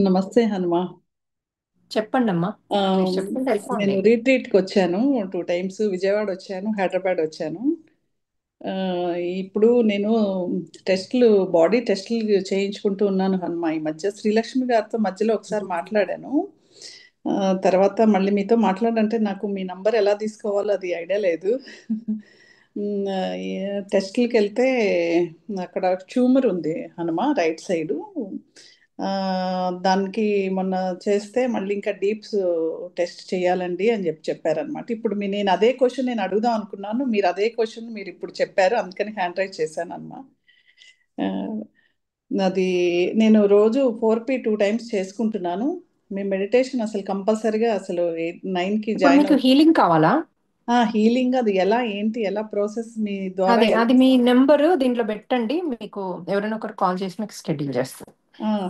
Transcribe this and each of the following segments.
నమస్తే హనుమా. చెప్పండమ్మా. ఆ, మీరు చెప్పండి, నేను వెళ్ళిపోండి. రీట్రీట్కి వచ్చాను. 2 టైమ్స్ విజయవాడ వచ్చాను, హైదరాబాద్ వచ్చాను. ఆ, ఇప్పుడు నేను బాడీ టెస్టులు చేయించుకుంటూ ఉన్నాను హనుమా. ఈ మధ్య శ్రీలక్ష్మి గారితో మధ్యలో ఒకసారి మాట్లాడాను. ఆ, తర్వాత మళ్ళీ మీతో మాట్లాడంటే నాకు మీ నంబర్ ఎలా తీసుకోవాలో అది ఐడియా లేదు. ఈ టెస్టులకి వెళ్తే అక్కడ ట్యూమర్ ఉంది హనుమా, రైట్ సైడు. ఆ, దానికి మొన్న చేస్తే మళ్ళీ ఇంకా డీప్స్ టెస్ట్ చేయాలండి అని చెప్పారనమాట. ఇప్పుడు నేను అదే క్వశ్చన్ నేను అడుగుదాం అనుకున్నాను, మీరు అదే క్వశ్చన్ మీరు ఇప్పుడు చెప్పారు, అందుకని హ్యాండ్ రైజ్ చేశాను అనమాట. అది నేను రోజు 4P 2 టైమ్స్ చేసుకుంటున్నాను. మీ మెడిటేషన్ అసలు కంపల్సరిగా అసలు 9కి ఇప్పుడు జాయిన్ మీకు అవుతుంది. హీలింగ్ కావాలా? హీలింగ్ అది ఎలా ఏంటి ఎలా ప్రాసెస్ మీ ద్వారా అదే, ఎలా? అది మీ నెంబరు దీంట్లో పెట్టండి, మీకు ఎవరైనా ఒకరు కాల్ చేసి మీకు షెడ్యూల్ చేస్తారు.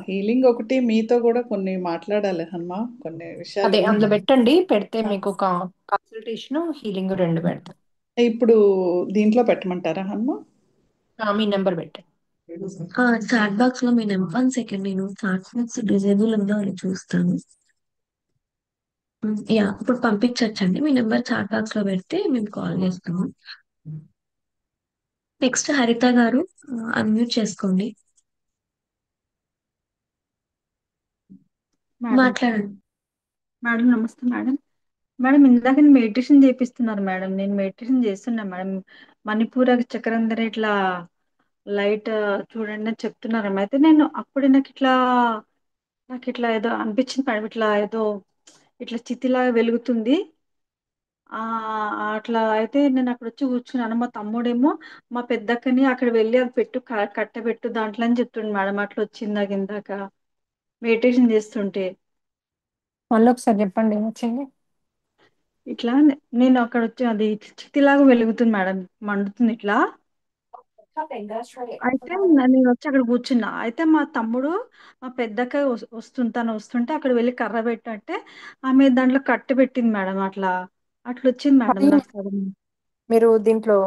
హీలింగ్ ఒకటి మీతో కూడా కొన్ని మాట్లాడాలి హనుమా, కొన్ని అదే, విషయాలు. అందులో పెట్టండి, పెడితే ఆ, మీకు ఒక కన్సల్టేషన్ హీలింగ్ రెండు పెడతారు. ఇప్పుడు దీంట్లో పెట్టమంటారా హనుమా? మీ నెంబర్ పెట్టండి. చాట్ బాక్స్ లో మీ నెంబర్ 1 సెకండ్, నేను చాట్ బాక్స్ డిజేబుల్ ఉందో అని చూస్తాను. యా, ఇప్పుడు పంపించచ్చండి. మీ నెంబర్ చాట్ బాక్స్ లో పెడితే మేము కాల్ చేస్తాము. నెక్స్ట్ హరిత గారు, అన్మ్యూట్ చేసుకోండి, మేడం. మాట్లాడండి. మేడం నమస్తే మేడం. మేడం ఇందాక నేను మెడిటేషన్ చేపిస్తున్నారు మేడం. నేను మెడిటేషన్ చేస్తున్నా మేడం. మణిపూర చక్రందర ఇట్లా లైట్ చూడండి అని చెప్తున్నారు మేడం. అయితే నేను అప్పుడు నాకు ఇట్లా ఏదో అనిపించింది మేడం. ఇట్లా ఏదో ఇట్లా చితిలాగా వెలుగుతుంది. ఆ అట్లా అయితే నేను అక్కడ వచ్చి కూర్చున్నాను. మా తమ్ముడేమో మా పెద్దక్కని అక్కడ వెళ్ళి అది పెట్టు కట్టబెట్టు దాంట్లో అని చెప్తుండు మేడం. అట్లా వచ్చింది నాకు ఇందాక మెడిటేషన్ చేస్తుంటే. మళ్ళీ ఒకసారి చెప్పండి, ఏమొచ్చింది? ఇట్లా నేను అక్కడ వచ్చి అది చితిలాగా వెలుగుతుంది మేడం, మండుతుంది ఇట్లా. అయితే నేను వచ్చి అక్కడ కూర్చున్నా. అయితే మా తమ్ముడు మా పెద్దక్క తను వస్తుంటే అక్కడ వెళ్ళి కర్ర పెట్టంటే ఆమె దాంట్లో కట్టు పెట్టింది మేడం. అట్లా అట్లా వచ్చింది మేడం అది నాకు సడన్. మీరు దీంట్లో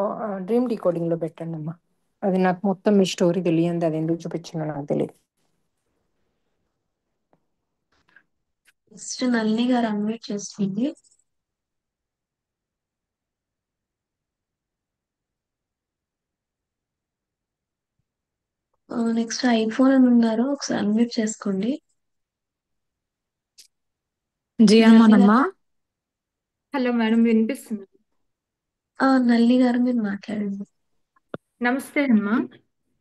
డ్రీమ్ డీకోడింగ్ లో పెట్టండి అమ్మా. అది నాకు మొత్తం మీ స్టోరీ తెలియంది, అది ఎందుకు చూపించిందో నాకు తెలియదు. నెక్స్ట్ నళిని గారు అన్మ్యూట్ చేసుకోండి. నెక్స్ట్ ఐఫోన్ అని ఉన్నారు, ఒకసారి అన్మ్యూట్ చేసుకోండి. నళిని జియామోనమ్మా. గారు. హలో మేడం, వినిపిస్తుంది? నళిని గారు మీరు మాట్లాడండి. నమస్తే అమ్మా.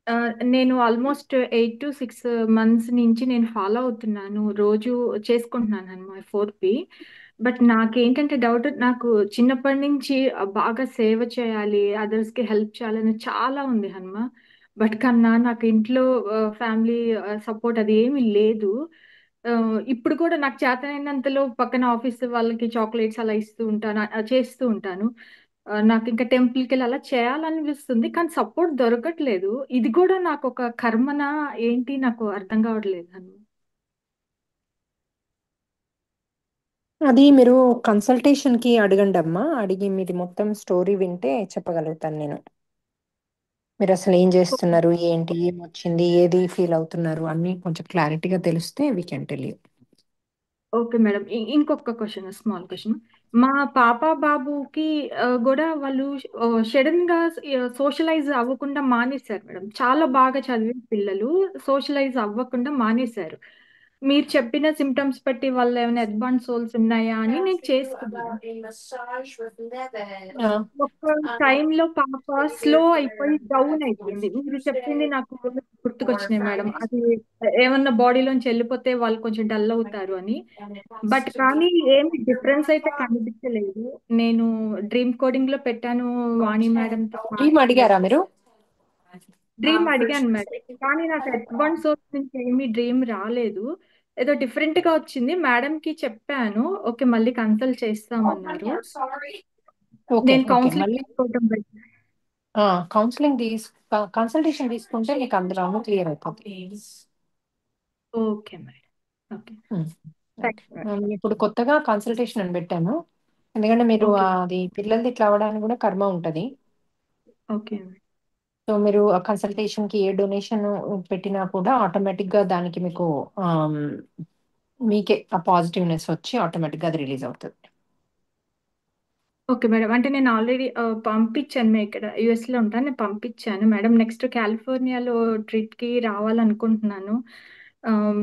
ఆ, నేను ఆల్మోస్ట్ 8 to 6 months నుంచి నేను ఫాలో అవుతున్నాను, రోజు చేసుకుంటున్నాను అమ్మా 4P. బట్ నాకేంటంటే డౌట్, నాకు చిన్నప్పటి నుంచి బాగా సేవ చేయాలి, అదర్స్కి హెల్ప్ చేయాలని చాలా ఉంది హనుమ. బట్ కన్నా నాకు ఇంట్లో ఫ్యామిలీ సపోర్ట్ అది ఏమీ లేదు. ఆ, ఇప్పుడు కూడా నాకు చేతనైనంతలో పక్కన ఆఫీస్ వాళ్ళకి చాక్లెట్స్ అలా ఇస్తూ ఉంటాను, చేస్తూ ఉంటాను. నాకు ఇంకా టెంపుల్కి వెళ్ళి అలా చేయాలనిపిస్తుంది, కానీ సపోర్ట్ దొరకట్లేదు. ఇది కూడా నాకు ఒక కర్మనా ఏంటి నాకు అర్థం కావట్లేదు అని. అది మీరు కన్సల్టేషన్ కి అడగండి అమ్మా, అడిగి మీది మొత్తం స్టోరీ వింటే చెప్పగలుగుతాను నేను. మీరు అసలు ఏం చేస్తున్నారు, ఏంటి, ఏం వచ్చింది, ఏది ఫీల్ అవుతున్నారు, అన్ని కొంచెం క్లారిటీగా తెలిస్తే we can tell you. Okay madam, ఇంకొక క్వశ్చన్, స్మాల్ క్వశ్చన్. మా పాప బాబుకి కూడా వాళ్ళు సడన్ గా సోషలైజ్ అవ్వకుండా మానేశారు మేడం. చాలా బాగా చదివే పిల్లలు సోషలైజ్ అవ్వకుండా మానేశారు. మీరు చెప్పిన సిమ్టమ్స్ బట్టి వాళ్ళు ఏమైనా అడ్వాన్స్ సోల్స్ ఉన్నాయా అని నేను చేసుకున్నాను. ఒక టైంలో పాప స్లో అయిపోయి డౌన్ అయిపోయింది. మీరు చెప్పింది నాకు గుర్తుకొచ్చినాయి మేడం. అది ఏమన్నా బాడీలోంచి వెళ్ళిపోతే వాళ్ళు కొంచెం డల్ అవుతారు అని. బట్ కానీ ఏమి డిఫరెన్స్ అయితే కనిపించలేదు. నేను డ్రీమ్ కోడింగ్ లో పెట్టాను, వాణి మేడంతో టీమ్ అడిగారా మాట్లాడాను. మీరు? డ్రీమ్ అడిగాను మేడం, కానీ నాకు అడ్వాన్స్ సోర్స్ నుంచి ఏమీ డ్రీమ్ రాలేదు. ఏదో డిఫరెంట్ గా వచ్చింది. మేడం కి చెప్పాను, ఓకే మళ్ళీ కన్సల్ట్ చేస్తామన్నారు. ఓకే నేను ఓకే, కౌన్సిలింగ్ మళ్ళీ తీసుకోవడం బట్టి. కౌన్సిలింగ్ కన్సల్టేషన్ తీసుకుంటే మీకు అందులో క్లియర్ అయిపోతుంది. Okay madam. Okay. Um, okay. Thank you madam. ఇప్పుడు కొత్తగా కన్సల్టేషన్ అని పెట్టాను, ఎందుకంటే మీరు ఓకే. అది పిల్లలది ఇట్లా అవ్వడానికి కూడా కర్మ ఉంటది. Okay madam. సో మీరు ఆ కన్సల్టేషన్ కి ఏ డొనేషన్ పెట్టినా కూడా ఆటోమేటిక్ గా దానికి మీకు ఆమ్, మీకే ఆ పాజిటివ్నెస్ వచ్చి ఆటోమేటిక్ గా అది రిలీజ్ అవుతుంది. Okay madam. అంటే నేను ఆల్రెడీ పంపించాను. మేము ఇక్కడ యుఎస్ లో ఉంటాను, నేను పంపించాను మేడం. నెక్స్ట్ కాలిఫోర్నియాలో ట్రిప్ కి రావాలనుకుంటున్నాను. ఆమ్,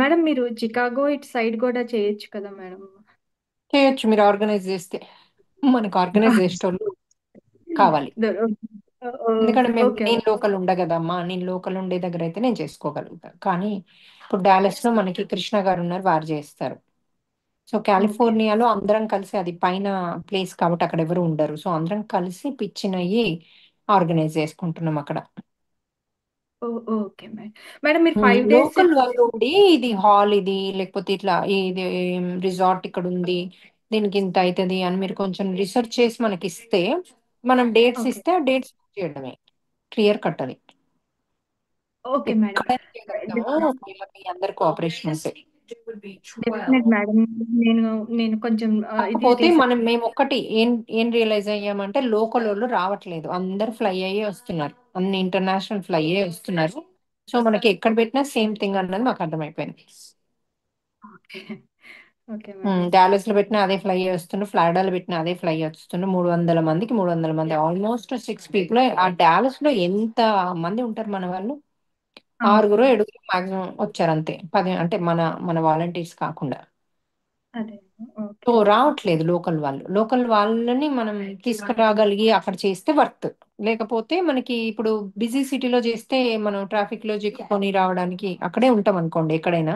మేడం మీరు చికాగో ఇటు సైడ్ కూడా చేయొచ్చు కదా మేడం? చేయొచ్చు మీరు ఆర్గనైజ్ చేస్తే. మనకు ఆర్గనైజ్ చేసేటోళ్ళు కావాలి. ఎందుకంటే ఓకే నేను లోకల్ ఉండగదమ్మా, నేను లోకల్ ఉండే దగ్గర అయితే నేను చేసుకోగలుగుతాను. కానీ ఇప్పుడు డాలస్ లో మనకి కృష్ణ గారు ఉన్నారు, వారు చేస్తారు. సో ఓకే కాలిఫోర్నియాలో అందరం కలిసి, అది పైన ప్లేస్ కాబట్టి అక్కడ ఎవరు ఉండరు, సో అందరం కలిసి పిచ్చిన అయ్యి ఆర్గనైజ్ చేసుకుంటున్నాం అక్కడ. Okay madam. మేడం మీరు 5 days లోకల్ వాళ్ళు ఉండి ఇది హాల్ ఇది లేకపోతే ఇట్లా ఇది రిసార్ట్ ఇక్కడ ఉంది, దీనికి ఇంత అవుతుంది అని మీరు కొంచెం రీసెర్చ్ చేసి మనకి ఇస్తే, మనం డేట్స్ ఓకే ఇస్తే ఆ డేట్స్ చేయడమే. క్లియర్ కట్ అది ఓకే మేడం. ఎక్కడైనా చేయగలుగుతాము, మీ అందరి కోఆపరేషన్ ఉంటే. Definite madam. నేను నేను కొంచెం ఇది కాకపోతే రీసెర్చ్. మేము ఒక్కటి ఏం రియలైజ్ అయ్యామంటే లోకల్ వాళ్ళు రావట్లేదు, అందరు ఫ్లై అయ్యే వస్తున్నారు, అన్ని ఇంటర్నేషనల్ ఫ్లై అయ్యే వస్తున్నారు. సో మనకి ఎక్కడ పెట్టినా సేమ్ థింగ్ అన్నది మాకు అర్థమైపోయింది. Okay okay madam. డాలస్ లో పెట్టినా అదే ఫ్లై వస్తుండ్రు, ఫ్లారిడాలో పెట్టినా అదే ఫ్లై వస్తుండ్రు. 300 మందికి 300 మంది, ఆల్మోస్ట్ 6 people. ఆ డాలస్ లో ఎంత మంది ఉంటారు మన వాళ్ళు, అవును 6 7 మాక్సిమం వచ్చారు అంతే. 10 అంటే మన మన వాలంటీర్స్ కాకుండా. అదే. సో ఓకే రావట్లేదు లోకల్ వాళ్ళు. లోకల్ వాళ్ళని మనం తీసుకురాగలిగి అక్కడ చేస్తే వర్త్. లేకపోతే మనకి ఇప్పుడు బిజీ సిటీలో చేస్తే మనం ట్రాఫిక్ లో చిక్కుకొని రావడానికి అక్కడే ఉంటాం అనుకోండి ఎక్కడైనా.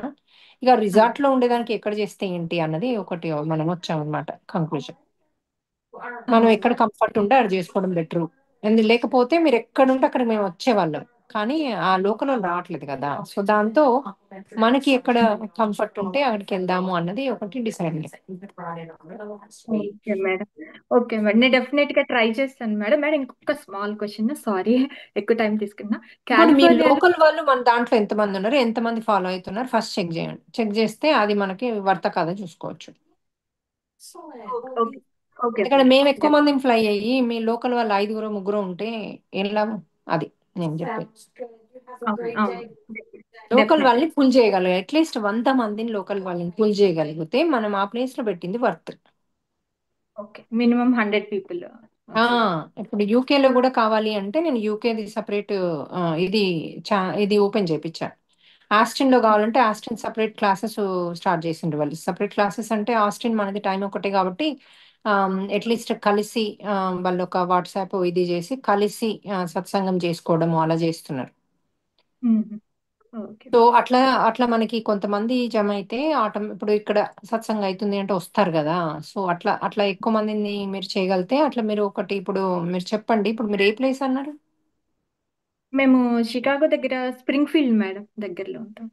ఇక అదే. రిసార్ట్ లో ఉండేదానికి ఎక్కడ చేస్తే ఏంటి అన్నది ఒకటి మనం వచ్చామన్నమాట కంక్లూజన్. మనం అవును ఎక్కడ కంఫర్ట్ ఉంటే అది చేసుకోవడం బెటర్. లేకపోతే మీరు ఎక్కడ ఉంటే అక్కడ మేము వచ్చేవాళ్ళం, కానీ ఆ లోకల్ వాళ్ళు రావట్లేదు కదా. సో దాంతో మనకి ఎక్కడ కంఫర్ట్ ఉంటే అక్కడికి వెళ్దాము అన్నది ఒకటి decide okay madam. Okay madam, నేను డెఫినెట్ గా ట్రై చేస్తాను మేడం. మేడం ఇంకొక స్మాల్ క్వశ్చన్, సారీ ఎక్కువ టైం తీసుకున్నా. ఇప్పుడు మీ కాలిఫోర్నియాలో లోకల్ వాళ్ళు మన దాంట్లో ఎంతమంది ఉన్నారు, ఎంతమంది ఫాలో అవుతున్నారు ఫస్ట్ చెక్ చేయండి. చెక్ చేస్తే అది మనకి వర్త కాదో చూసుకోవచ్చు. ఓకే ఓకే ఎందుకంటే మేడం. మేము ఎక్కువ మందిని ఫ్లై అయ్యి మీ లోకల్ వాళ్ళు 5 ముగ్గురు ఉంటే ఏం లాభం, అది నేను చెప్పేది. అవును అవును లోకల్ డెఫినెట్. వాళ్ళని పుల్ చేయగలగాలి, అట్లీస్ట్ 100 మందిని లోకల్ వాళ్ళని పుల్ చేయగలిగితే మనం ఆ ప్లేస్ లో పెట్టింది వర్త్. Okay minimum 100 people. ఆ ఓకే ఇప్పుడు యూకేలో కూడా కావాలి అంటే నేను యూకేది సపరేట్ ఇది ఇది ఓపెన్ చేయించాను. ఆస్టిన్ లో కావాలంటే ఆస్టిన్ సపరేట్ క్లాసెస్ స్టార్ట్ చేసిండ్రు వాళ్ళు. సపరేట్ క్లాసెస్ అంటే ఆస్టిన్ మనది టైం ఒకటే కాబట్టి అట్లీస్ట్ కలిసి వాళ్ళు ఒక వాట్సాప్ ఇది చేసి కలిసి సత్సంగం చేసుకోవడము అలా చేస్తున్నారు. ఓకే సో అట్లా అట్లా మనకి కొంతమంది జమ అయితే ఇప్పుడు ఇక్కడ సత్సంగం అవుతుంది అంటే వస్తారు కదా. సో అట్లా అట్లా ఎక్కువ మందిని మీరు చేయగలిగితే అట్లా మీరు ఒకటి ఇప్పుడు మీరు చెప్పండి, ఇప్పుడు మీరు ఏ ప్లేస్ అన్నారు? మేము షికాగో దగ్గర స్ప్రింగ్ ఫీల్డ్ మేడం దగ్గరలో ఉంటాం.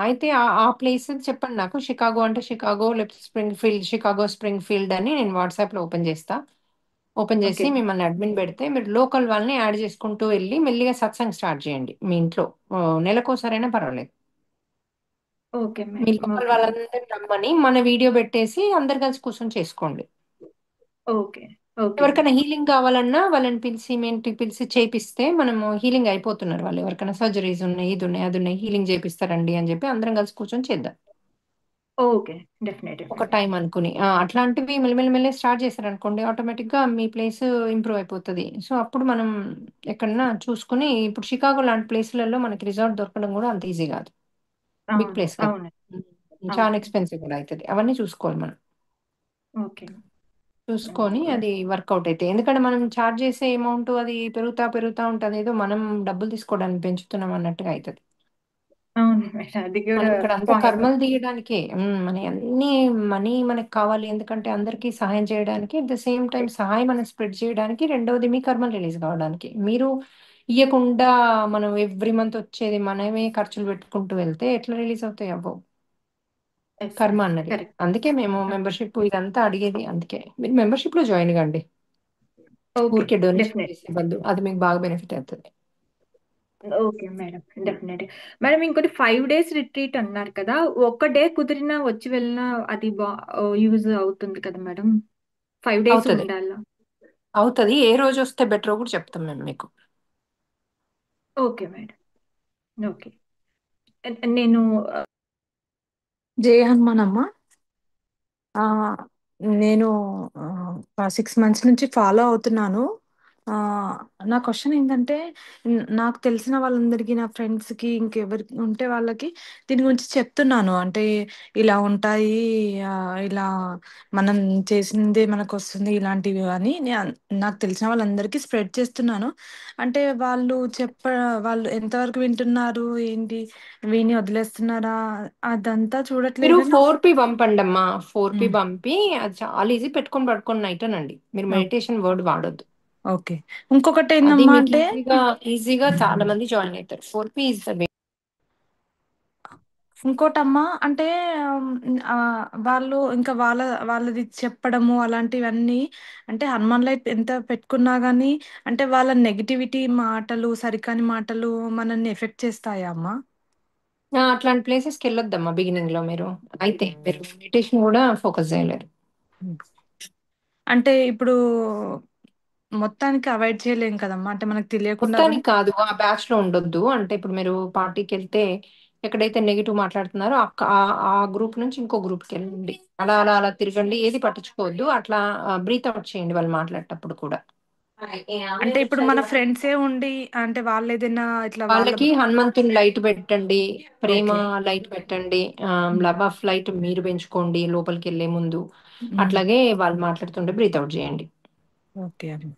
అయితే ఆ ప్లేస్ చెప్పండి నాకు. షికాగో అంటే షికాగో లేకపోతే spring field, Chicago spring field అని నేను వాట్సాప్ లో ఓపెన్ చేస్తా. ఓపెన్ చేసి ఓకే మిమ్మల్ని అడ్మిన్ పెడితే మీరు లోకల్ వాళ్ళని యాడ్ చేసుకుంటూ వెళ్ళి మెల్లిగా సత్సంగ్ స్టార్ట్ చేయండి మీ ఇంట్లో. నెలకోసారైనా పర్వాలేదు. ఓకే మీ మేడం. లోకల్ ఓకే వాళ్ళందరూ రమ్మని మన వీడియో పెట్టేసి అందరు కలిసి కూర్చొని చేసుకోండి. ఓకే ఓకే ఎవరికైనా మేడం. హీలింగ్ కావాలన్నా వాళ్ళని పిలిచి మీ ఇంటికి పిలిచి చేపిస్తే మనము హీలింగ్ అయిపోతున్నారు వాళ్ళు. ఎవరికైనా సర్జరీస్ ఉన్నాయి, ఇది ఉన్నాయి, అది ఉన్నాయి, హీలింగ్ చేపిస్తారండి అని చెప్పి అందరం కలిసి కూర్చొని చేద్దాం ఓకే డెఫినెట్ ఒక మేడం. టైం అనుకుని. అట్లాంటివి మెల్లి స్టార్ట్ చేశారనుకోండి ఆటోమేటిక్ గా మీ ప్లేస్ ఇంప్రూవ్ అయిపోతుంది. సో అప్పుడు మనం ఎక్కడన్నా చూసుకుని, ఇప్పుడు షికాగో లాంటి ప్లేస్లలో మనకి రిసార్ట్ దొరకడం కూడా అంత ఈజీ కాదు, బిగ్ అవును ప్లేస్ కదా. అవును చాలా అవును. ఎక్స్పెన్సివ్ కూడా అవుతుంది. అవన్నీ చూసుకోవాలి మనం. ఓకే చూసుకొని అది వర్కౌట్ అయితే, ఎందుకంటే మనం ఛార్జ్ చేసే అమౌంట్ అది పెరుగుతా ఉంటుంది, ఏదో మనం డబ్బులు తీసుకోవడానికి పెంచుతున్నాం అన్నట్టుగా అవుతుంది. అవును మేడం, అది కూడా మనం ఇక్కడ అంతా పాయింట్. కర్మలు తీయడానికే, మన అన్ని మనీ మనకి కావాలి, ఎందుకంటే అందరికీ సహాయం చేయడానికి. అట్ ద సేమ్ టైం సహాయం మనం స్ప్రెడ్ చేయడానికి, రెండవది మీ కర్మలు రిలీజ్ కావడానికి. మీరు ఇవ్వకుండా మనం ఎవ్రీ మంత్ వచ్చేది మనమే ఖర్చులు పెట్టుకుంటూ వెళ్తే ఎట్లా రిలీజ్ అవుతాయి అవ్వవు ఎస్ కర్మ మేడం అన్నది. కరెక్ట్. అందుకే మేము మెంబర్షిప్ ఇదంతా అడిగేది. అందుకే మీరు మెంబర్షిప్ లో జాయిన్ కండి, ఓకే ఊరికే డొనేషన్ డెఫినెట్. చేసే బదులు అది మీకు బాగా బెనిఫిట్ అవుతుంది. Okay madam definite. మేడం ఇంకోటి 5 days రిట్రీట్ అన్నారు కదా, ఒక్క డే కుదిరినా వచ్చి వెళ్ళినా అది యూజ్ అవుతుంది కదా మేడం? 5 days అవుతుంది ఉండాలా? అవుతుంది ఏ రోజు వస్తే బెటర్ కూడా చెప్తాం మేము మీకు. Okay madam. ఓకే. నేను జై హనుమాన్ అమ్మ. ఆ, నేను 6 మంత్స్ నుంచి ఫాలో అవుతున్నాను. ఆ, నా క్వశ్చన్ ఏంటంటే, నాకు తెలిసిన వాళ్ళందరికీ, నా ఫ్రెండ్స్కి, ఇంకెవరికి ఉంటే వాళ్ళకి దీని గురించి చెప్తున్నాను. అంటే ఇలా ఉంటాయి, ఆ, ఇలా మనం చేసిందే మనకు వస్తుంది ఇలాంటివి అని నాకు తెలిసిన వాళ్ళందరికీ స్ప్రెడ్ చేస్తున్నాను. అంటే వాళ్ళు ఎంతవరకు వింటున్నారు ఏంటి, విని వదిలేస్తున్నారా, అదంతా మీరు చూడట్లేదని. 4P పంపండి అమ్మా. 4P ఉమ్, పంపి అది చాలా ఈజీ, పెట్టుకొని పడుకొని నైట్ అనండి. మీరు ఓ- మెడిటేషన్ వర్డ్ వాడొద్దు. ఓకే. ఇంకొకటి అది ఏందమ్మా మీకు అంటే, ఈజీగా చాలా మంది జాయిన్ అవుతారు. 4P is the way. ఇంకోటమ్మా అంటే, ఉమ్, ఆ, వాళ్ళు ఇంకా వాళ్ళది చెప్పడము అలాంటివన్నీ, అంటే హనుమాన్ లైట్ ఎంత పెట్టుకున్నా గానీ, అంటే వాళ్ళ నెగిటివిటీ మాటలు, సరికాని మాటలు మనల్ని ఎఫెక్ట్ చేస్తాయా అమ్మా? అట్లాంటి ప్లేసెస్కి వెళ్ళొద్దమ్మా బిగినింగ్ లో. అయితే మీరు మెడిటేషన్ కూడా ఫోకస్ చేయలేరు. అంటే ఇప్పుడు మొత్తానికి అవాయిడ్ చేయలేం కదమ్మా, అంటే మనకు తెలియకుండా మొత్తానికి కూడా. కాదు, ఆ బ్యాచ్ లో ఉండొద్దు. అంటే ఇప్పుడు మీరు పార్టీకి వెళ్తే ఎక్కడైతే నెగిటివ్ మాట్లాడుతున్నారో ఆ గ్రూప్ నుంచి ఇంకో గ్రూప్ కి వెళ్ళండి. అలా అలా అలా తిరగండి, ఏది పట్టించుకోవద్దు. అట్లా బ్రీత్ అవుట్ చేయండి వాళ్ళు మాట్లాడేటప్పుడు కూడా. అంటే ఇప్పుడు మన ఫ్రెండ్సే ఉండి, అంటే వాళ్ళు ఏదైనా ఇట్లా వాళ్ళకి హనుమంతుని లైట్ పెట్టండి, ప్రేమ ఓకే. లైట్ పెట్టండి, లవ్ ఆఫ్ లైట్ మీరు పెంచుకోండి లోపలికి వెళ్లే ముందు. అట్లాగే వాళ్ళు మాట్లాడుతుంటే బ్రీత్ అవుట్ చేయండి. ఓకే అమ్మ.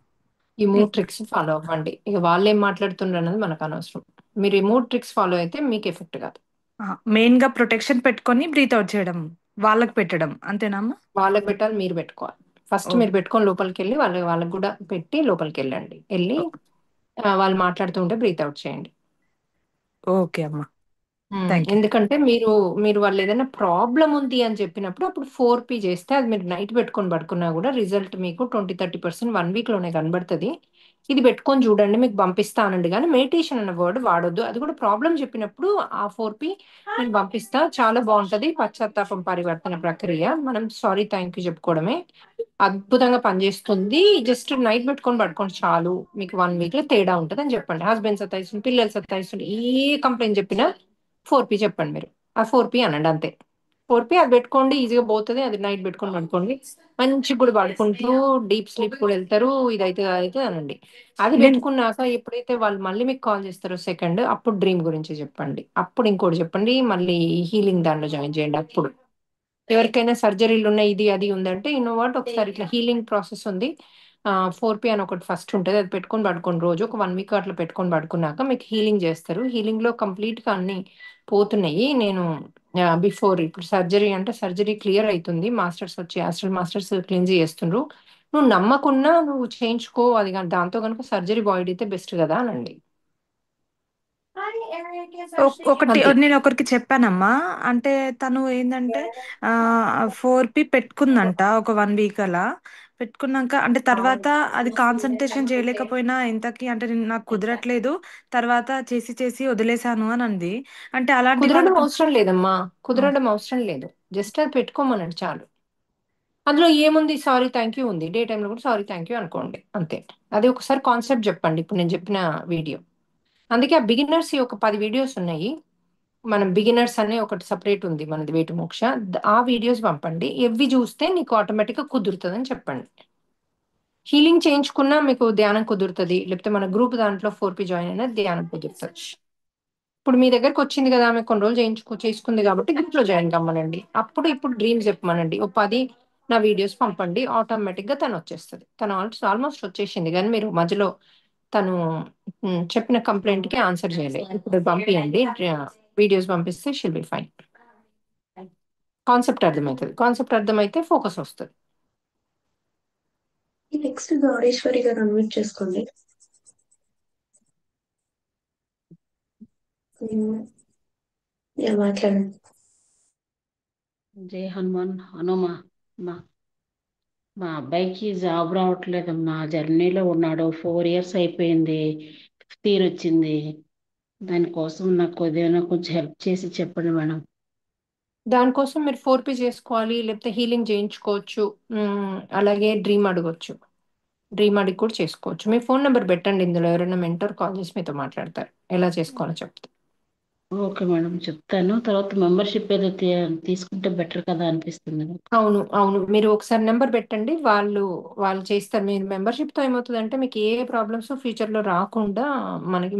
ఈ 3 ట్రిక్స్ ఫాలో అవ్వండి. ఇక వాళ్ళు ఏం మాట్లాడుతుండ్రు అన్నది మనకు అనవసరం. మీరు ఈ 3 ట్రిక్స్ ఫాలో అయితే మీకు ఎఫెక్ట్ కాదు. మెయిన్ గా ప్రొటెక్షన్ పెట్టుకొని బ్రీత్ అవుట్ చేయడం, వాళ్ళకి పెట్టడం, అంతేనమ్మా? వాళ్ళకి పెట్టాలి, మీరు పెట్టుకోవాలి. ఫస్ట్ ఓ- మీరు పెట్టుకొని లోపలికి వెళ్ళి వాళ్ళకి కూడా పెట్టి లోపలికి వెళ్ళి వాళ్ళు మాట్లాడుతుంటే బ్రీత్ అవుట్ చేయండి. ఓకే అమ్మా. Thank you. ఎందుకంటే మీరు వాళ్ళు ఏదైనా ప్రాబ్లం ఉంది అని చెప్పినప్పుడు అప్పుడు 4P చేస్తే, అది మీరు నైట్ పెట్టుకొని పడుకున్నా కూడా రిజల్ట్ మీకు 20-30% 1 వీక్ లోనే కనబడుతుంది. ఇది పెట్టుకొని చూడండి, మీకు పంపిస్తానండి. కానీ మెడిటేషన్ అన్న వర్డ్ వాడొద్దు. అది కూడా ప్రాబ్లం చెప్పినప్పుడు ఆ 4P నేను పంపిస్తా, చాలా బాగుంటది. పశ్చాత్తాపం పరివర్తన ప్రక్రియ, మనం సారీ థ్యాంక్ యూ చెప్పుకోవడమే. అద్భుతంగా పనిచేస్తుంది. జస్ట్ నైట్ పెట్టుకొని పడుకోండి చాలు, మీకు 1 వీక్ లో తేడా ఉంటుంది అని చెప్పండి. హస్బెండ్ సత్తాయిస్తుంది, పిల్లలు సత్తాయిస్తుంది, ఏ కంప్లైంట్ చెప్పినా 4P చెప్పండి. మీరు ఆ 4P అనండి అంతే. 4P అది పెట్టుకోండి, ఈజీగా పోతుంది. అది నైట్ పెట్టుకొని పడుకోండి, మంచిగా కూడా పడుకుంటూ డీప్ స్లీప్ కూడా వెళ్తారు. ఇదైతే అదైతే అనండి. అది నేను పెట్టుకున్నాక ఎప్పుడైతే వాళ్ళు మళ్ళీ మీకు కాల్ చేస్తారో సెకండ్, అప్పుడు డ్రీమ్ గురించి చెప్పండి. అప్పుడు ఇంకోటి చెప్పండి, మళ్ళీ హీలింగ్ దాంట్లో జాయిన్ చేయండి. అప్పుడు ఎవరికైనా సర్జరీలు ఉన్నాయి, ఇది అది ఉందంటే వాట్, ఒకసారి ఇట్లా హీలింగ్ ప్రాసెస్ ఉంది. 4P అని ఒకటి ఫస్ట్ ఉంటుంది, అది పెట్టుకొని పడుకోండి. రోజు ఒక 1 వీక్ అట్లా పెట్టుకొని పడుకున్నాక మీకు హీలింగ్ చేస్తారు. హీలింగ్ లో కంప్లీట్ గా అన్ని పోతున్నాయి. నేను బిఫోర్, ఇప్పుడు సర్జరీ అంటే సర్జరీ క్లియర్ అవుతుంది. మాస్టర్స్ వచ్చి ఆస్ట్రల్ మాస్టర్స్ క్లీన్ చేస్తుండ్రు. నువ్వు నమ్మకున్నా నువ్వు చేయించుకో, అది కానీ దాంతో కనుక సర్జరీ బాయిడ్ అయితే బెస్ట్ కదా అనండి. ఒకటి అంతే. నేను ఒకరికి చెప్పానమ్మా. అంటే తను ఏంటంటే 4P పెట్టుకుందంట ఒక 1 వీక్ అలా. పెట్టుకున్నాక అంటే తర్వాత అది కాన్సన్ట్రేషన్ చేయలేకపోయినా ఇంతకి, అంటే నాకు కుదరట్లేదు, తర్వాత చేసి చేసి వదిలేశాను అని అంది. అంటే అలాంటి కుదరడం వాళ్ళకి. అవసరం లేదమ్మా, ఆ, కుదరడం అవసరం లేదు. జస్ట్ అది పెట్టుకోమనండి చాలు. అందులో ఏముంది, సారీ థ్యాంక్ యూ ఉంది. డే టైంలో కూడా సారీ థ్యాంక్ యూ అనుకోండి అంతే. అది ఒకసారి కాన్సెప్ట్ చెప్పండి, ఇప్పుడు నేను చెప్పిన వీడియో. అందుకే ఆ బిగినర్స్ ఒక 10 వీడియోస్ ఉన్నాయి. మనం బిగినర్స్ అనే ఒకటి సపరేట్ ఉంది మనది, వేటు మోక్ష. ఆ వీడియోస్ పంపండి, ఎవ్వి చూస్తే నీకు ఆటోమేటిక్గా కుదురుతుందని చెప్పండి. హీలింగ్ చేయించుకున్నా మీకు ధ్యానం కుదురుతుంది, లేకపోతే మన గ్రూప్ దాంట్లో 4P జాయిన్ అయినా ధ్యానం కుదురుతుంది. ఇప్పుడు మీ దగ్గరకు వచ్చింది కదా, ఆమె కొన్ని రోజులు చేసుకుంది కాబట్టి గ్రూప్ లో జాయిన్ కమ్మనండి. అప్పుడు ఇప్పుడు డ్రీమ్స్ చెప్పమనండి. ఓ 10 నా వీడియోస్ పంపండి, ఆటోమేటిక్ గా తను వచ్చేస్తుంది. తను ఆల్మోస్ట్ వచ్చేసింది, కానీ మీరు మధ్యలో తను చెప్పిన కంప్లైంట్ కి ఆన్సర్ చేయలేదు. ఇప్పుడు పంపియండి, వీడియోస్ పంపిస్తే షిల్ బి ఫైన్. కాన్సెప్ట్ అర్థమవుతుంది, కాన్సెప్ట్ అర్థమైతే ఫోకస్ వస్తుంది. నెక్స్ట్ గౌడేశ్వరి గారు అన్మ్యూట్ చేసుకోండి. మాట్లాడండి. జై హనుమాన్. హనుమా, మా మా అబ్బాయికి జాబ్ రావట్లేదమ్మా. జర్నీలో ఉన్నాడు, 4 ఇయర్స్ అయిపోయింది, 5th ఇయర్ వచ్చింది. దానికోసం నాకు ఏదైనా కొంచెం హెల్ప్ చేసి చెప్పండి మేడం. దానికోసం మీరు 4P చేసుకోవాలి, లేకపోతే హీలింగ్ చేయించుకోవచ్చు. అలాగే డ్రీమ్ అడగొచ్చు. డ్రీమ్ అడిగి కూడా చేసుకోవచ్చు. మీ ఫోన్ నెంబర్ పెట్టండి, ఇందులో ఎవరైనా మెంటర్ కాల్ చేసి మీతో మాట్లాడతారు, ఎలా చేసుకోవాలో చెప్తారు. ఓకే మేడం, చెప్తాను. తర్వాత మెంబర్షిప్ ఏదో తీసుకుంటే బెటర్ కదా అనిపిస్తుంది నాకు. అవును అవును, మీరు ఒకసారి నెంబర్ పెట్టండి, వాళ్ళు చేస్తారు. మీరు మెంబర్షిప్తో ఏమవుతుందంటే మీకు ఏ ప్రాబ్లమ్స్ ఫ్యూచర్లో రాకుండా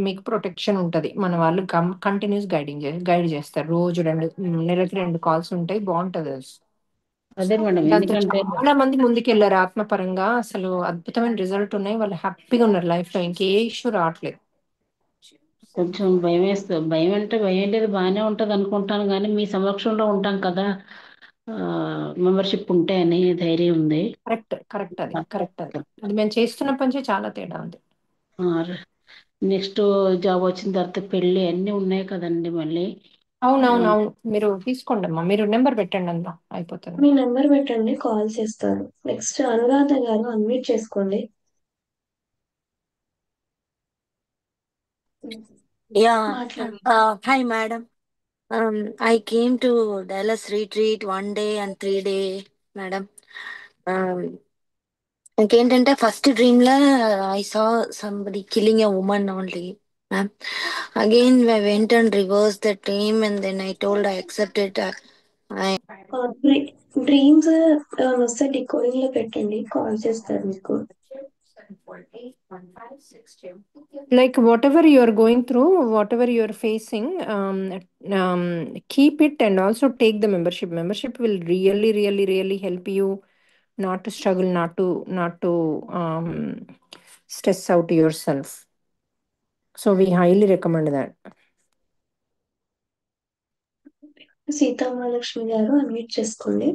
మీకు ప్రొటెక్షన్ ఉంటుంది. మన వాళ్ళు కంటిన్యూస్ గైడ్ చేస్తారు. రోజు నెలకి 2 కాల్స్ ఉంటాయి, బాగుంటుంది అది. అదే మేడం, దాంతో ఎందుకంటే చాలా మంది ముందుకెళ్లారు ఆత్మపరంగా, అసలు అద్భుతమైన రిజల్ట్ ఉన్నాయి, వాళ్ళు హ్యాపీగా ఉన్నారు లైఫ్ లో, ఇంకే ఇష్యూ రావట్లేదు. కొంచెం భయం వేస్తుంది. భయం అంటే భయం లేదు, బాగానే ఉంటుంది అనుకుంటాను, కానీ మీ సమక్షంలో ఉంటాం కదా, మెంబర్షిప్ ఉంటే అని ధైర్యం ఉంది. కరెక్ట్ కరెక్ట్, అది కరెక్ట్, అది మేము చేస్తున్న పని చాలా తేడా ఉంది. నెక్స్ట్ జాబ్ వచ్చిన తర్వాత పెళ్ళి అన్నీ ఉన్నాయి కదండి మళ్ళీ. అవునవును అవును, మీరు తీసుకోండి అమ్మా, మీరు నెంబర్ పెట్టండి, అంతా అయిపోతుంది. మీ నెంబర్ పెట్టండి, కాల్ చేస్తారు. నెక్స్ట్ అనురాధ గారు అన్మ్యూట్ చేసుకోండి. Yeah. మాట్లాడండి. Hi, madam. I came to Dallas retreat 1 day and 3 day, madam. ఇంకేంటంటే ఫస్ట్ డ్రీమ్ లో I saw somebody killing a woman only, ma'am. Again I went and reverse the dream and then I told I accepted. Dreams వస్తే decoding లో పెట్టండి, call చేస్తారు మీకు. Like whatever you are going through, whatever you are facing, keep it and also take the membership. Membership will really really really help you not to struggle, not to stress out yourself. So we highly recommend that. Sitamahalakshmi గారు unmute చేసుకోండి.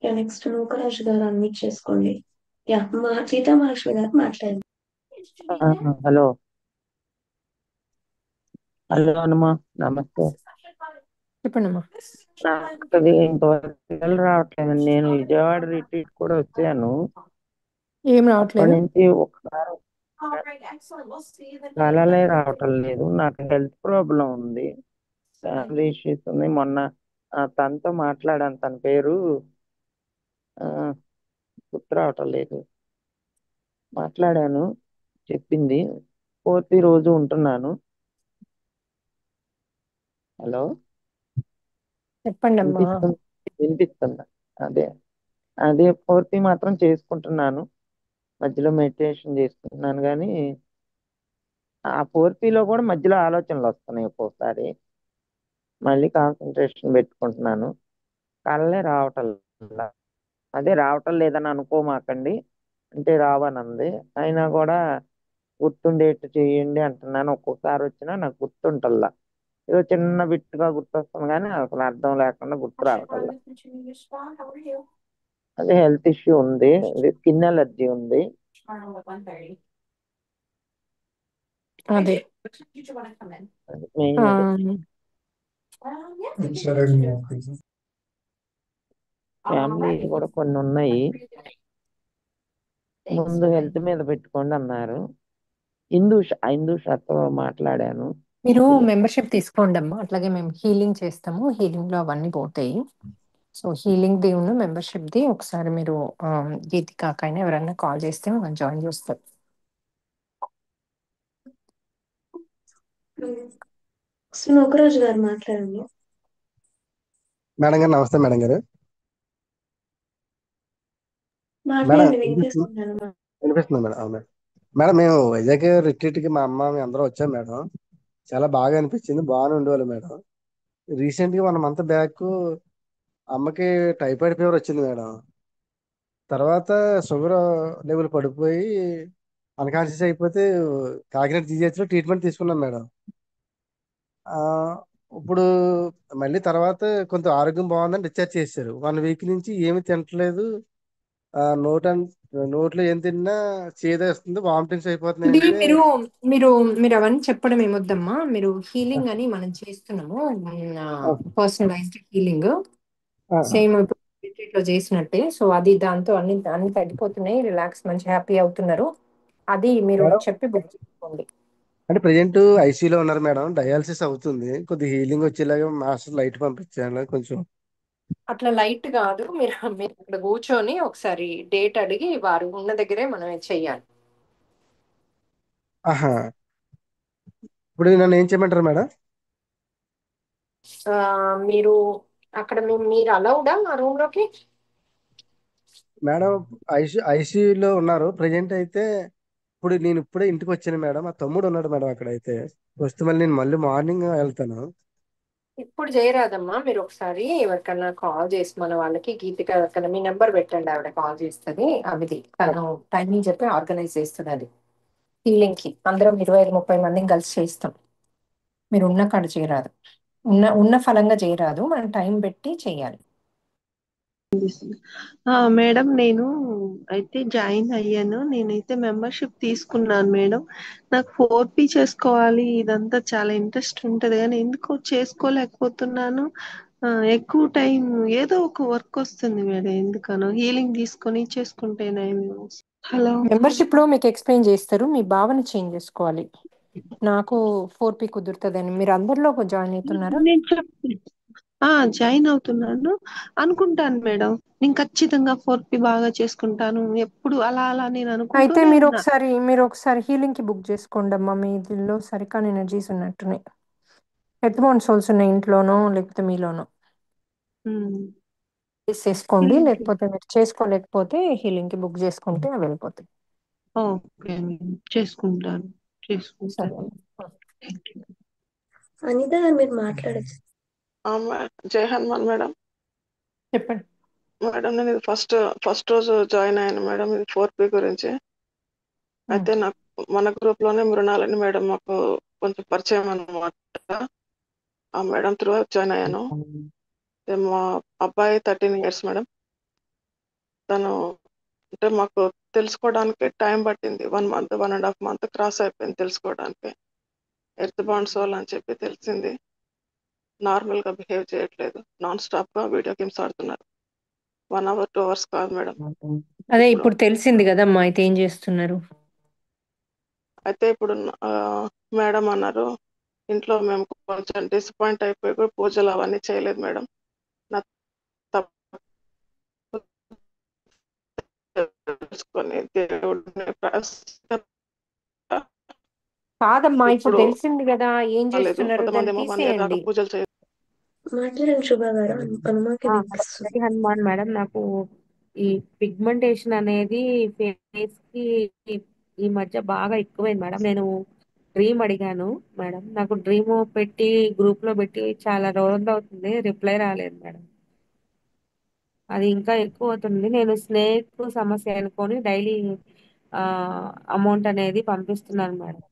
Next Nookaraju గారు unmute చేసుకోండి. Yeah, Sitamahalakshmi గారు మాట్లాడండి. Hello hello అమ్మా, నమస్తే. చెప్పండమ్మా. నాకు అది ఇంతవరకు పిల్లలు రావట్లేదండి. నేను విజయవాడ రిట్రీట్ కూడా వచ్చాను, ఏం అప్పటి రావట్లేదు. నుంచి ఒకసారి కలలే రావటం లేదు. నాకు హెల్త్ ప్రాబ్లం ఉంది, ఫ్యామిలీ ఇష్యూస్ ఉన్నాయి. మొన్న తనతో మాట్లాడాను, తన పేరు ఆ, గుర్తు రావటం లేదు. మాట్లాడాను, చెప్పింది. పూర్తి రోజు ఉంటున్నాను. హలో, చెప్పండమ్మా. వినిపిస్తుంది? వినిపిస్తుందా? అదే అదే పూర్తి మాత్రం చేసుకుంటున్నాను, మధ్యలో మెడిటేషన్ చేసుకుంటున్నాను, కానీ ఆ పూర్తిలో కూడా మధ్యలో ఆలోచనలు వస్తున్నాయి ఒక్కోసారి. మళ్ళీ కాన్సన్ట్రేషన్ పెట్టుకుంటున్నాను, కళ్ళే రావటం లా. అదే రావటం లేదని అనుకోమాకండి, అంటే రావనంది. అయినా కూడా గుర్తుండేట్టు చేయండి అంటున్నాను. ఒక్కొక్కసారి వచ్చినా నాకు గుర్తుంటల్లా, ఏదో చిన్న బిట్టుగా గుర్తొస్తుంది, కానీ అసలు అర్థం లేకుండా గుర్తు రావటల్లా. అదే హెల్త్ ఇష్యూ ఉంది, ఇది స్కిన్ ఎలర్జీ ఉంది. అదే అది మెయిన్ ఆ, అదే. ఫ్యామిలీ కూడా కొన్ని ఉన్నాయి, ముందు హెల్త్ మీద పెట్టుకోండి అన్నారు. హిందూషతో మాట్లాడాను. మీరు మెంబర్షిప్ తీసుకోండి అమ్మా, అట్లాగే మేము హీలింగ్ చేస్తాము, హీలింగ్ లో అవన్నీ పోతాయి. సో హీలింగ్ ది ఉన్న మెంబర్షిప్ ది ఒకసారి మీరు గీతి కాకైనా ఎవరైనా కాల్ చేస్తే మనం జాయిన్ చేస్తాం. నూకరాజు గారు మాట్లాడండి. మేడం గారు నమస్తే. మేడం గారు మేడం మాట్లాడండి, వినిపిస్తున్నాను. వినిపిస్తుంది మేడం. అవును మేడం. మేడం మేము వైజాగ్ రిట్రీట్ కి మా అమ్మ మేము అందరం వచ్చాం మేడం. చాలా బాగా అనిపించింది, బాగానే ఉండేవాళ్ళు మేడం. రీసెంట్ గా 1 month బ్యాక్ అమ్మకి టైఫాయిడ్ ఫీవర్ వచ్చింది మేడం. తర్వాత షుగర్ లెవెల్ పడిపోయి అన్కాన్షియస్ అయిపోతే కాకినాడ జీజీహెచ్ లో ట్రీట్మెంట్ తీసుకున్నాం మేడం. ఆ, ఇప్పుడు మళ్ళీ తర్వాత కొంత ఆరోగ్యం బాగుందని డిశ్చార్జ్ చేశారు. 1 week నుంచి ఏమి తినట్లేదు. నోట్ నోట్లో ఏం తిన్నా చేదేస్తుంది, వామిటింగ్స్ అయిపోతున్నాయి ఇది అంటే. మీరు మీరు మీరు అవన్నీ చెప్పడం ఏమొద్దమ్మా, మీరు హీలింగ్ అని మనం చేస్తున్నాము, పర్సనలైజ్డ్ హీలింగ్, సేమ్ లో చేసినట్టే. సో అది దాంతో అన్ని తగ్గిపోతున్నాయి, రిలాక్స్, మంచి హ్యాపీ అవుతున్నారు. అది మీరు మేడం చెప్పి బుక్ చేసుకోండి. అంటే ప్రజెంట్ ఐసీలో ఉన్నారు మేడం, డయాలసిస్ అవుతుంది. కొద్ది హీలింగ్ వచ్చేలాగా మాస్టర్ లైట్ పంపించాను కొంచెం. అట్లా లైట్ కాదు. మీరు మీరు అక్కడ కూర్చొని ఒకసారి డేట్ అడిగి వారు ఉన్న దగ్గరే మనం చెయ్యాలి. ఆహా, ఇప్పుడు నన్ను ఏం చేయమంటారు మేడం? ఆ, మీరు అక్కడ మీరు అలౌడా ఆ రూమ్ లోకి? మేడం ఐసీయూలో ఉన్నారు ప్రజెంట్ అయితే. ఇప్పుడు నేను ఇప్పుడే ఇంటికి వచ్చాను మేడం. మా తమ్ముడు ఉన్నాడు మేడం అక్కడ అయితే. వస్తే మళ్ళీ మార్నింగ్ వెళ్తాను. ఇప్పుడు చేయరాదమ్మా, మీరు ఒకసారి ఎవరికన్నా కాల్ చేసి మన వాళ్ళకి గీతిక ఎవరికన్నా మీ నెంబర్ పెట్టండి, ఆవిడ కాల్ చేస్తుంది. అవిది తను టైమింగ్ చెప్పి ఆర్గనైజ్ చేస్తుంది. అది హీలింగ్ కి అందరం 25-30 మందిని కలిసి చేస్తాం. మీరు ఉన్న కాడ చేయరాదు, ఉన్న ఫలంగా చేయరాదు, మనం టైం పెట్టి చేయాలి. మేడం నేను అయితే జాయిన్ అయ్యాను. నేనైతే మెంబర్షిప్ తీసుకున్నాను మేడం. నాకు 4P చేసుకోవాలి, ఇదంతా చాలా ఇంట్రెస్ట్ ఉంటది కానీ ఎందుకో చేసుకోలేకపోతున్నాను. ఎక్కువ టైం ఏదో ఒక వర్క్ వస్తుంది మేడం. ఎందుకనో హీలింగ్ తీసుకొని చేసుకుంటేనే. హలో మెంబర్షిప్ లో మీకు ఎక్స్ప్లెయిన్ చేస్తారు, మీ భావన చేంజ్ చేసుకోవాలి. నాకు 4P కుదురుతుందని మీరు అందరిలో జాయిన్ అవుతున్నారా? నేను జాయిన్ అవుతున్నాను అనుకుంటాను మేడం. నేను ఖచ్చితంగా 4P బాగా చేసుకుంటాను ఎప్పుడు అలా అలా నేను అయితే అనుకుంటూనే ఉన్నా. మీరు ఒకసారి హీలింగ్ కి బుక్ చేసుకోండి అమ్మా. మీ దీనిలో సరికాని ఎనర్జీస్ ఉన్నట్టున్నాయి. ఎర్త్ సోల్స్ ఉన్నాయి ఇంట్లోనో లేకపోతే మీలోనో. ఉమ్. చేసుకోండి, హీలింగ్ లేకపోతే మీరు చేసుకోలేకపోతే హీలింగ్ కి బుక్ చేసుకుంటే అవి వెళ్ళిపోతాయి. ఓకే మేడం, చేసుకుంటాను సరే. Thank you. అనిత గారు మీరు మాట్లాడచ్చు. జై హనుమాన్ మేడం. చెప్పండి మేడం నేను ఇది ఫస్ట్ రోజు జాయిన్ అయ్యాను మేడం. ఇది 4P గురించి. అయితే నాకు మన గ్రూప్ లోనే మృణాలని మేడం మాకు కొంచెం పరిచయం అన్నమాట. ఆ మేడం త్రూ జాయిన్ అయ్యాను. మా అబ్బాయి 13 years మేడం. తను అంటే మాకు తెలుసుకోవడానికి టైం పట్టింది. 1 month 1.5 month క్రాస్ అయిపోయింది తెలుసుకోవడానికి. ఎర్త్ బాండ్ సోల్ అని చెప్పి తెలిసింది. నార్మల్ గా బిహేవ్ చేయట్లేదు, నాన్ స్టాప్ గా వీడియో గేమ్స్ ఆడుతున్నారు. 1 hour 2 hours కాదు మేడం. అదే ఇప్పుడు తెలిసింది కదమ్మా, అయితే ఏం చేస్తున్నారు? అయితే ఇప్పుడు మేడం అన్నారు, ఇంట్లో మేము కొంచెం డిసప్పాయింట్ అయిపోయి కూడా పూజలు అవన్నీ చేయలేదు మేడం. నా తప్పు తెలుసుకొని దేవుడిని కాదమ్మా, ఇప్పుడు ఇప్పుడు తెలిసింది కదా, ఏం చేస్తున్నారు? కొంతమంది దాన్ని ఏమో 1 year దాకా తీసేయండి. పూజలు చేయరు. మాట్లాడండి శుభ గారు, హనుమాకి హలో, వినిపిస్తుంది. జై హనుమాన్ మేడం. నాకు ఈ పిగ్మెంటేషన్ అనేది ఫేస్ కి ఈ మధ్య బాగా ఎక్కువైంది మేడం. నేను డ్రీమ్ అడిగాను మేడం, నాకు డ్రీమ్ పెట్టి గ్రూప్ లో పెట్టి చాలా రోజులు అవుతుంది, రిప్లై రాలేదు మేడం. అది ఇంకా ఎక్కువ అవుతుంది. నేను స్నేక్ సమస్య అనుకొని డైలీ అమౌంట్ అనేది పంపిస్తున్నాను మేడం.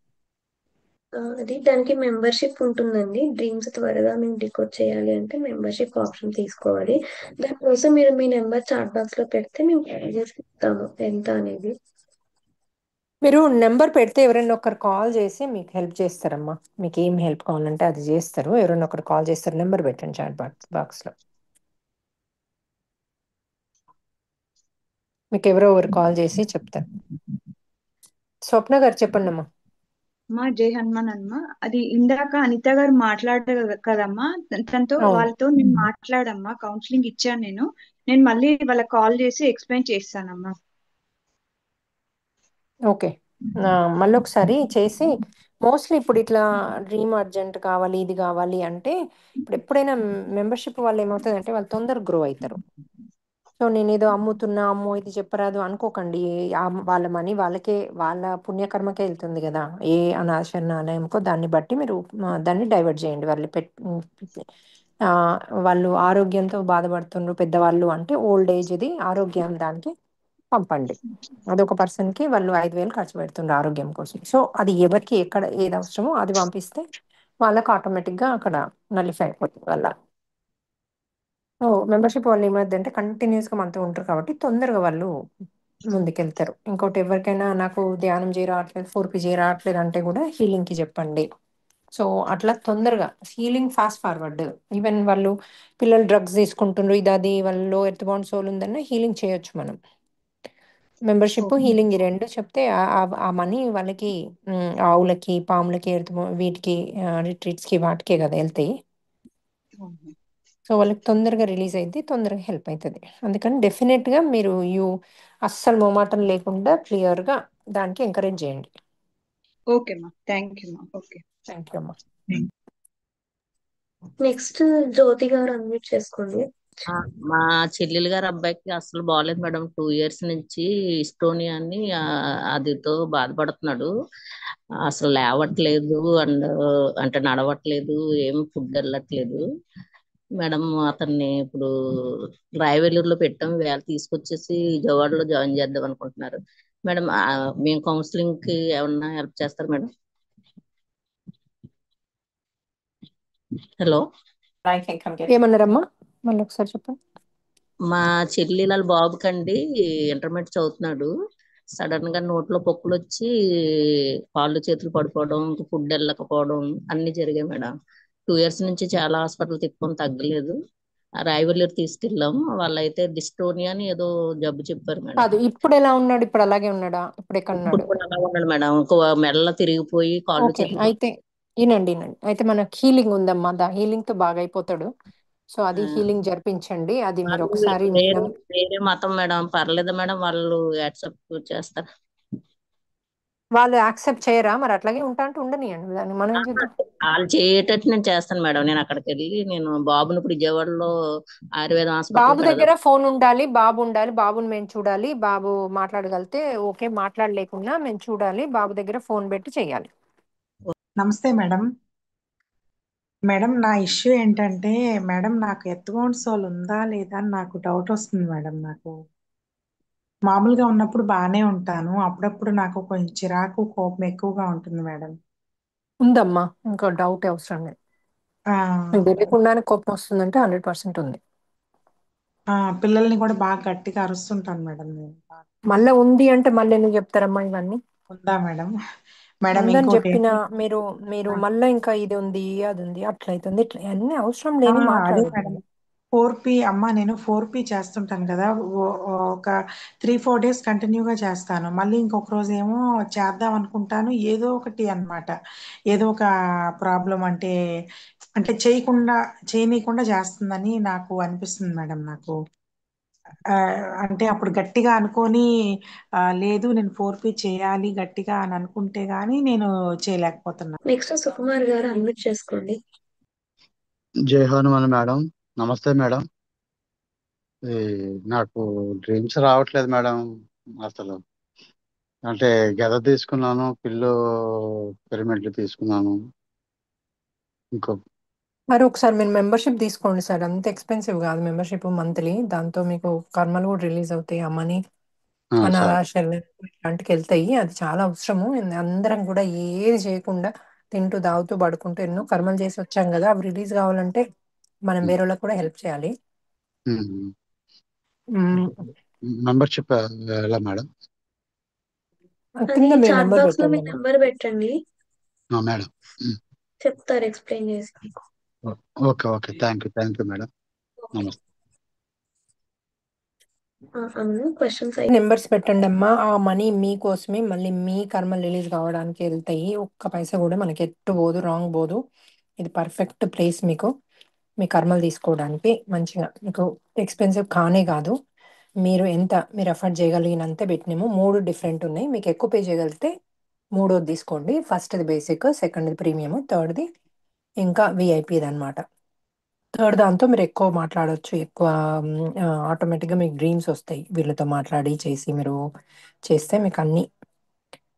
అది దానికి మెంబర్షిప్ ఉంటుందండి. డ్రీమ్స్ త్వరగా మేము డికోడ్ చేయాలి అంటే మెంబర్షిప్ ఆప్షన్ తీసుకోవాలి. దానికోసం మీరు మీ నెంబర్ చాట్ బాక్స్ లో పెడితే మేము ప్రైజెస్ ఇస్తాము ఎంత అనేది. మీరు నెంబర్ పెడితే ఎవరైనా ఒకరు కాల్ చేసి మీకు హెల్ప్ చేస్తారమ్మా. మీకు ఏం హెల్ప్ కావాలంటే అది చేస్తారు. ఎవరైనా ఒకరు కాల్ చేస్తారు. నెంబర్ పెట్టండి చాట్ బాక్స్ లో. మీకు ఎవరో ఒకరు కాల్ చేసి చెప్తారు. స్వప్న గారు చెప్పండి అమ్మా. జై హనుమాన్ అమ్మా. అది ఇందాక అనిత గారు మాట్లాడారు కదమ్మా, తనతో అవును. వాళ్ళతో నేను మాట్లాడమ్మా, కౌన్సిలింగ్ ఇచ్చాను. నేను మళ్ళీ వాళ్ళకి కాల్ చేసి ఎక్స్ప్లెయిన్ చేస్తానమ్మా. ఓకే, మళ్ళీ ఒకసారి చేసి మోస్ట్లీ ఇప్పుడు ఇట్లా డ్రీమ్ అర్జెంట్ కావాలి, ఇది కావాలి అంటే ఇప్పుడు ఎప్పుడైనా మెంబర్షిప్ వాళ్ళు ఏమవుతుందంటే వాళ్ళు తొందరగా గ్రో అవుతారు. సో నేను ఏదో అమ్ముతున్నా, అమ్మో ఇది చెప్పరాదు అనుకోకండి. వాళ్ళ మనీ వాళ్ళకే, వాళ్ళ పుణ్యకర్మకే వెళ్తుంది కదా. ఏ అనాశనాలయంకో దాన్ని బట్టి మీరు దాన్ని డైవర్ట్ చేయండి. ఆ, వాళ్ళు ఆరోగ్యంతో బాధపడుతున్నారు పెద్దవాళ్ళు అంటే ఓల్డ్ ఏజ్ది ఆరోగ్యం దానికి పంపండి. అదొక పర్సన్కి వాళ్ళు 5,000 ఖర్చు పెడుతుండ్రు ఆరోగ్యం కోసం. సో అది ఎవరికి ఎక్కడ ఏది అవసరమో అది పంపిస్తే వాళ్ళకి ఆటోమేటిక్గా అక్కడ నలిఫై అయిపోతుంది వాళ్ళ. సో మెంబర్షిప్ వాళ్ళు ఏమైందంటే కంటిన్యూస్గా మనతో ఉంటారు కాబట్టి తొందరగా వాళ్ళు ముందుకెళ్తారు. ఇంకోటి ఎవరికైనా నాకు ధ్యానం చేయ రావట్లేదు, 4P చేయ రావట్లేదు అంటే కూడా హీలింగ్కి చెప్పండి. సో అట్లా తొందరగా హీలింగ్ ఫాస్ట్ ఫార్వర్డ్. ఈవెన్ వాళ్ళు పిల్లలు డ్రగ్స్ తీసుకుంటుండ్రు, ఇది అది వాళ్ళలో ఎర్త్ బౌండ్ సోల్ ఉందన్న హీలింగ్ చేయొచ్చు మనం. మెంబర్షిప్ హీలింగ్ ఈ రెండు చెప్తే ఆ మనీ వాళ్ళకి ఆవులకి, పాములకి, వీటికి రిట్రీట్స్కి వాటికే కదా వెళ్తాయి. సో వాళ్ళకి తొందరగా రిలీజ్ అయింది, తొందరగా హెల్ప్ అవుతుంది. అందుకని డెఫినెట్గా మీరు అస్సలు మొమాటం లేకుండా క్లియర్గా దానికి ఎంకరేజ్ చేయండి. ఓకే మా, థ్యాంక్ యూ మా. ఓకే, థ్యాంక్ యూ అమ్మా. నెక్స్ట్ జ్యోతి గారు అన్మ్యూట్ చేసుకోండి. మా చెల్లెలు గారి అబ్బాయికి అసలు బాగాలేదు మేడం. 2 years నుంచి ఇస్టోనియా అని అదితో బాధపడుతున్నాడు. అసలు లేవట్లేదు అండ్ అంటే నడవట్లేదు, ఏం ఫుడ్ వెళ్ళట్లేదు మేడం. అతన్ని ఇప్పుడు రాయవెల్లూరులో పెట్టాం, వేళ తీసుకొచ్చేసి విజయవాడలో జాయిన్ చేద్దాం అనుకుంటున్నారు మేడం. మేము కౌన్సిలింగ్ కి ఏమన్నా హెల్ప్ చేస్తారు మేడం? హలో, ఏమన్నారమ్మా? మళ్ళీ ఒకసారి చెప్పండి. మా చెల్లి బాబుకండి ఇంటర్మీడియట్ చదువుతున్నాడు. సడన్ గా నోట్లో పొక్కులు వచ్చి కాళ్ళు చేతులు పడిపోవడం, ఫుడ్ వెళ్ళకపోవడం అన్ని జరిగాయి మేడం. 2 years నుంచి చాలా హాస్పిటల్ తిప్పుకొని తగ్గలేదు. రాయవెల్లూరు తీసుకెళ్ళాం. వాళ్ళైతే డిస్టోనియా అని ఏదో జబ్బు చెప్పారు మేడం. కాదు, ఇప్పుడు ఎలా ఉన్నాడు? ఇప్పుడు అలాగే ఉన్నాడా? ఇప్పుడు ఎక్కడ ఇప్పుడు ఉన్నాడు? కూడా అలా ఉన్నాడు మేడం. ఇంకో మెల్ల తిరిగిపోయి కాళ్ళు ఓకే, చేతులు అయితే వినండి. అయితే మనకు హీలింగ్ ఉందమ్మా, హీలింగ్ తో బాగా అయిపోతాడు. సో అది హీలింగ్ జరిపించండి. అది మీరు వాళ్ళు ఒకసారి వేరే మతం మేడం. పర్లేదు మేడం, వాళ్ళు యాక్సెప్ట్ చేస్తారు. వాళ్ళు యాక్సెప్ట్ చేయరా? మరి అట్లాగే ఉంటా అంటే ఉండనియండి, దాన్ని మనం ఏం చేద్దాం. వాళ్ళు చేయటట్టు నేను చేస్తాను మేడం. నేను అక్కడికి వెళ్ళి నేను బాబుని ఇప్పుడు విజయవాడలో ఆయుర్వేదం హాస్పిటల్ బాబు పెడదాం. దగ్గర ఫోన్ ఉండాలి, బాబు ఉండాలి, బాబుని మేము చూడాలి. బాబు మాట్లాడగలితే ఓకే, మాట్లాడలేకున్నా మేము చూడాలి. బాబు దగ్గర ఫోన్ పెట్టి చెయ్యాలి. నమస్తే మేడం. మేడం, నా ఇష్యూ ఏంటంటే మేడం, నాకు ఎత్తుగోన్ సోల్ ఉందా లేదా అని నాకు డౌట్ వస్తుంది మేడం. నాకు మామూలుగా ఉన్నప్పుడు బాగానే ఉంటాను, అప్పుడప్పుడు నాకు కొంచెం చిరాకు కోపం ఎక్కువగా ఉంటుంది మేడం. ఉందమ్మా, ఇంకా డౌట్ అవసరం లేదు. ఆ, మీకు తెలియకుండానే కోపం వస్తుందంటే 100% ఉంది. పిల్లల్ని కూడా బాగా గట్టిగా అరుస్తుంటాను మేడం నేను. మళ్ళీ ఉంది అంటే మళ్ళీ ఎందుకు చెప్తారమ్మా ఇవన్నీ? ఉందా మేడం? మేడం ఉందని ఇంకోటి చెప్పిన మీరు మళ్ళీ ఇంకా ఇది ఉంది, అది ఉంది, అట్లయితుంది, ఇట్లా అన్ని అవసరం లేని అదే మాట్లాడదు. మేడం, 4P అమ్మ, నేను 4P చేస్తుంటాను కదా, ఒక 3-4 days కంటిన్యూగా చేస్తాను. మళ్ళీ ఇంకొక రోజు ఏమో చేద్దాం అనుకుంటాను, ఏదో ఒకటి అన్నమాట. ఏదో ఒక ప్రాబ్లం అంటే చేయనీయకుండా చేస్తుందని నాకు అనిపిస్తుంది మేడం. నాకు అంటే అప్పుడు గట్టిగా అనుకొని లేదు నేను 4P చేయాలి గట్టిగా అని అనుకుంటే గానీ నేను చేయలేకపోతున్నాను. నెక్స్ట్ సుకుమార్ గారు అన్మ్యూట్ చేసుకోండి. జై హనుమాన్ మేడం. నమస్తే మేడం. ఈ నాకు డ్రీమ్స్ రావట్లేదు మేడం అసలు. అంటే గద తీసుకున్నాను, పిల్లో పిరమిడ్లు తీసుకున్నాను. ఇంకో మరి ఒకసారి మీరు మెంబర్షిప్ తీసుకోండి సార్, అంత ఎక్స్పెన్సివ్ కాదు మెంబర్షిప్, మంత్లీ. దాంతో మీకు కర్మలు కూడా రిలీజ్ అవుతాయి, ఆ మనీ సరే అనాథాశ్రమం ఇలాంటికి వెళ్తాయి. అది చాలా అవసరము. అందరం కూడా ఏది చేయకుండా తింటూ తాగుతూ పడుకుంటూ ఎన్నో కర్మలు చేసి వచ్చాం కదా, అవి రిలీజ్ కావాలంటే మనం వేరే వాళ్ళకి కూడా హెల్ప్ చేయాలి. మెంబర్షిప్ ఎలా మేడం? అది కింద మీ చాట్ నెంబర్ బాక్స్ లో మీ పెట్టండి. నెంబర్ పెట్టండి, మేడం. చెప్తారు ఎక్స్ప్లెయిన్ చేసి మీకు. Okay okay, thank you madam. నమస్తే. క్వశ్చన్స్ నెంబర్స్ పెట్టండి అమ్మా. ఆ మనీ మీకోసమే, మళ్ళీ మీ కర్మలు రిలీజ్ కావడానికి వెళ్తాయి. ఒక్క పైసా కూడా మనకి ఎట్టు పోదు, రాంగ్ పోదు. ఇది పర్ఫెక్ట్ ప్లేస్ మీకు, మీ కర్మలు తీసుకోవడానికి. మంచిగా మీకు ఎక్స్పెన్సివ్ కానే కాదు. మీరు ఎఫర్ట్ చేయగలిగినంత పెట్టినేమో. 3 డిఫరెంట్ ఉన్నాయి. మీకు ఎక్కువ పే చేయగలిగితే మూడోది తీసుకోండి. ఫస్ట్ది బేసిక్, సెకండ్ది ప్రీమియం, థర్డ్ది ఇంకా విఐపీది అనమాట. థర్డ్ దాంతో మీరు ఎక్కువ మాట్లాడొచ్చు, ఎక్కువ ఆటోమేటిక్గా మీకు డ్రీమ్స్ వస్తాయి. వీళ్ళతో మాట్లాడి చేసి మీరు చేస్తే మీకు అన్ని,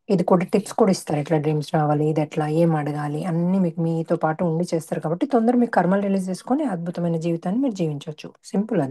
ఇది కూడా టిప్స్ కూడా ఇస్తారు, ఎట్లా డ్రీమ్స్ రావాలి, ఇది ఎట్లా, ఏం అడగాలి, అన్ని మీకు మీతో పాటు ఉండి చేస్తారు. కాబట్టి తొందర మీకు కర్మలు రిలీజ్ చేసుకొని అద్భుతమైన జీవితాన్ని మీరు జీవించవచ్చు. సింపుల్ అది.